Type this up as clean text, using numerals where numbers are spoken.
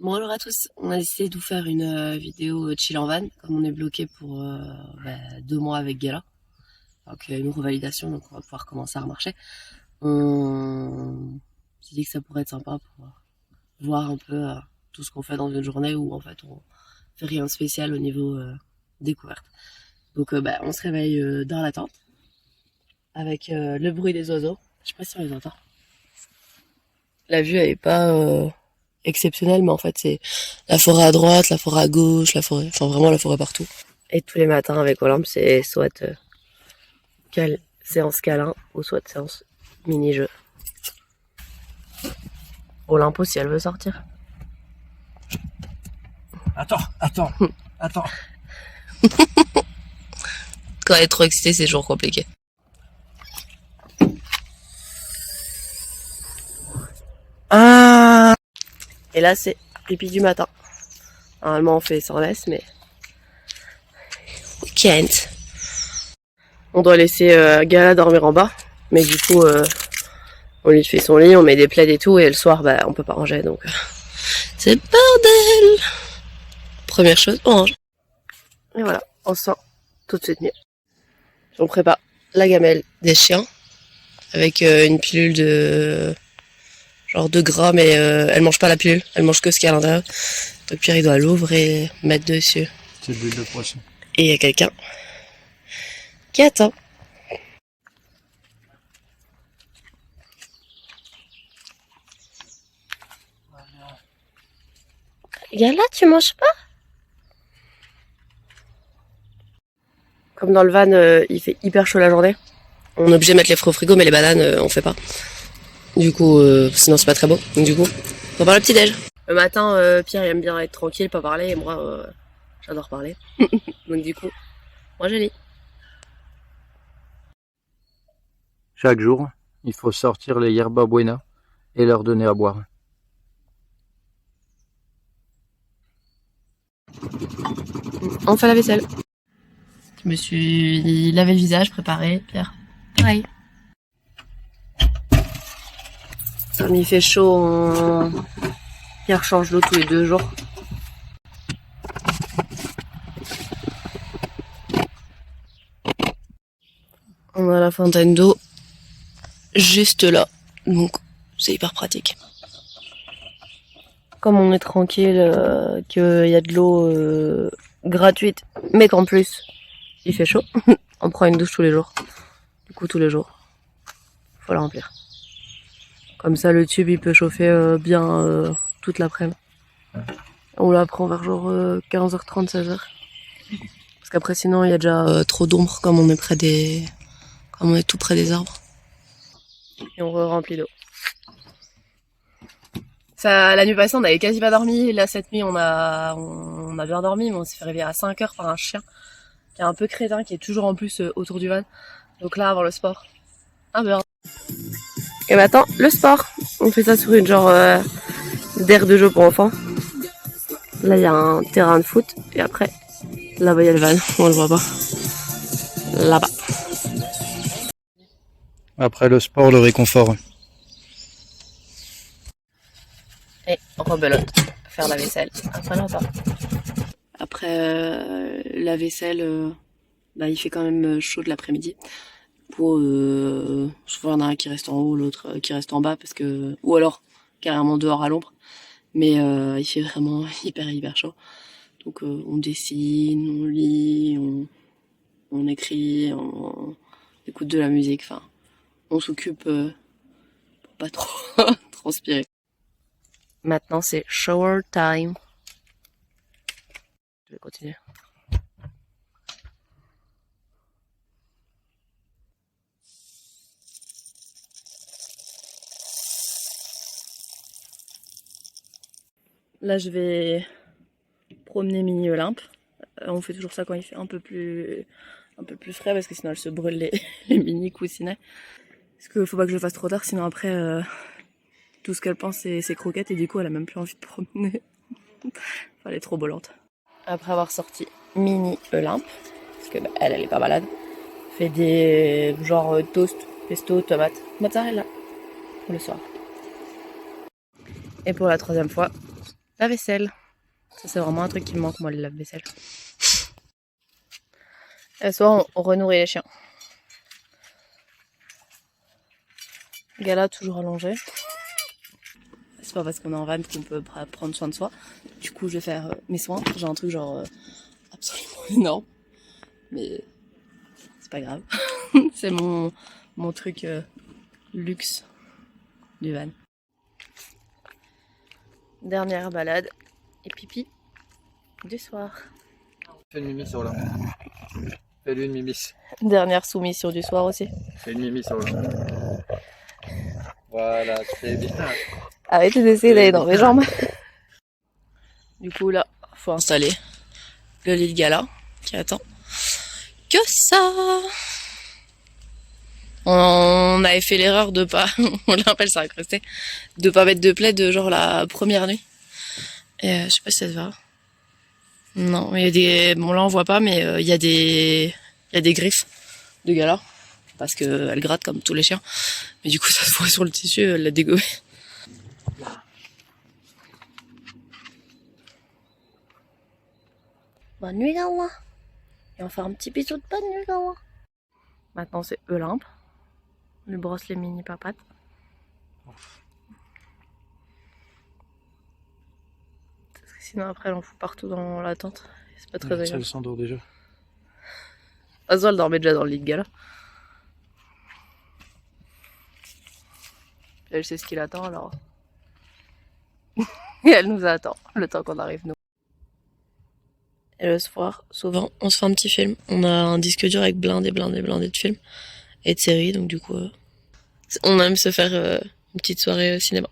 Bonjour à tous, on a décidé de vous faire une vidéo chill en van, comme on est bloqué pour 2 mois avec Gala. Donc une revalidation, donc on va pouvoir commencer à remarcher. On s'est dit que ça pourrait être sympa pour voir un peu tout ce qu'on fait dans une journée où en fait on fait rien de spécial au niveau découverte. Donc on se réveille dans la tente avec le bruit des oiseaux. Je sais pas si on les entend. La vue elle est pas exceptionnelle, mais en fait c'est la forêt à droite, la forêt à gauche, la forêt, enfin vraiment la forêt partout. Et tous les matins avec Olympe, c'est soit séance câlin ou soit séance mini-jeu. Olympe aussi, elle veut sortir. Attends. Quand elle est trop excitée, c'est toujours compliqué. Ah. Et là, c'est pipi du matin. Normalement, on fait sans laisse, mais we can't. On doit laisser Gala dormir en bas, mais du coup, on lui fait son lit, on met des plaids et tout, et le soir, on peut pas ranger, donc c'est bordel. Première chose, on range. Et voilà, on se sent tout de suite mieux. On prépare la gamelle des chiens avec une pilule de genre 2 grammes, mais elle mange pas la pilule, elle mange que ce qu'il y a à l'intérieur. Donc Pierre, il doit l'ouvrir, mettre dessus. C'est de l'huile de poisson. Et il y a quelqu'un qui attend. Regarde là, tu manges pas? Comme dans le van, il fait hyper chaud la journée. On est obligé de mettre les fruits au frigo, mais les bananes, on fait pas. Du coup, sinon c'est pas très beau. Donc du coup, on va faire le petit déj. Le matin, Pierre il aime bien être tranquille, pas parler, et moi, j'adore parler. Donc du coup, moi je lis. Chaque jour, il faut sortir les yerba buena et leur donner à boire. On fait la vaisselle. Je me suis lavé le visage, préparé. Pierre, pareil. Comme il fait chaud, Pierre change l'eau tous les 2 jours. On a la fontaine d'eau juste là, donc c'est hyper pratique. Comme on est tranquille, qu'il y a de l'eau gratuite, mais qu'en plus il fait chaud, on prend une douche tous les jours. Du coup tous les jours, faut la remplir. Comme ça le tube il peut chauffer bien toute l'après-midi. On la prend vers genre 15h30, 16h. Parce qu'après sinon il y a déjà trop d'ombre comme on est tout près des arbres. Et on re-remplit d'eau. Ça, la nuit passée, on avait quasi pas dormi. Là, cette nuit, on a bien dormi, mais on s'est fait réveiller à 5h par un chien qui est un peu crétin, qui est toujours en plus autour du van. Donc là, avant le sport, un beurre. Et maintenant, le sport. On fait ça sur une genre d'aire de jeu pour enfants. Là, il y a un terrain de foot. Et après, là-bas, il y a le van. On le voit pas. Là-bas. Après le sport, le réconfort. Et rebelote. Faire la vaisselle. Après longtemps. Après la vaisselle, il fait quand même chaud de l'après-midi. Pour souvent il y en a un qui reste en haut, l'autre qui reste en bas parce que ou alors carrément dehors à l'ombre. Mais il fait vraiment hyper chaud. Donc on dessine, on lit, on écrit, on écoute de la musique. Enfin, on s'occupe pour pas trop transpirer. Maintenant c'est shower time. Je vais continuer. Là, je vais promener Mini Olympe. On fait toujours ça quand il fait un peu plus frais parce que sinon elle se brûle les mini coussinets. Parce qu'il faut pas que je le fasse trop tard, sinon après tout ce qu'elle pense c'est ses croquettes et du coup elle a même plus envie de promener. Enfin, elle est trop bolante. Après avoir sorti Mini Olympe, parce que elle est pas malade, fait des genre toast, pesto, tomate, mozzarella pour le soir. Et pour la 3e fois, La vaisselle. Ça, c'est vraiment un truc qui me manque, moi, le lave-vaisselle. Le soir, on renourrit les chiens. Gala toujours allongé. C'est pas parce qu'on est en van qu'on peut prendre soin de soi. Du coup, je vais faire mes soins. J'ai un truc genre absolument énorme. Mais c'est pas grave. C'est mon truc luxe du van. Dernière balade et pipi du soir. Fais une mimi sur là. Fais-lui une mimi. Dernière soumission du soir aussi. Fais une mimi sur là. Voilà, c'est bien. Arrêtez d'essayer d'aller dans mes jambes. Du coup là, faut installer le lit de Gala qui attend que ça. On avait fait l'erreur de pas, on l'appelle ça incrusté, de pas mettre de plaid genre la première nuit. Et je sais pas si ça se voit. Non, il y a des, bon là on voit pas, mais il y a des griffes de Gala parce que elle gratte comme tous les chiens. Mais du coup ça se voit sur le tissu, elle l'a dégommé. Bonne nuit Gala. Et on va faire un petit bisou de bonne nuit Gala. Maintenant c'est Olympe. On lui brosse les mini papates. Parce que sinon après elle en fout partout dans la tente. C'est pas très agréable. Elle s'endort déjà. Ah, elle dormait déjà dans le lit de Gala. Elle sait ce qu'il attend alors. Et elle nous attend le temps qu'on arrive nous. Et le soir, souvent, on se fait un petit film. On a un disque dur avec blindé de films et de séries, donc du coup, on aime se faire une petite soirée cinéma.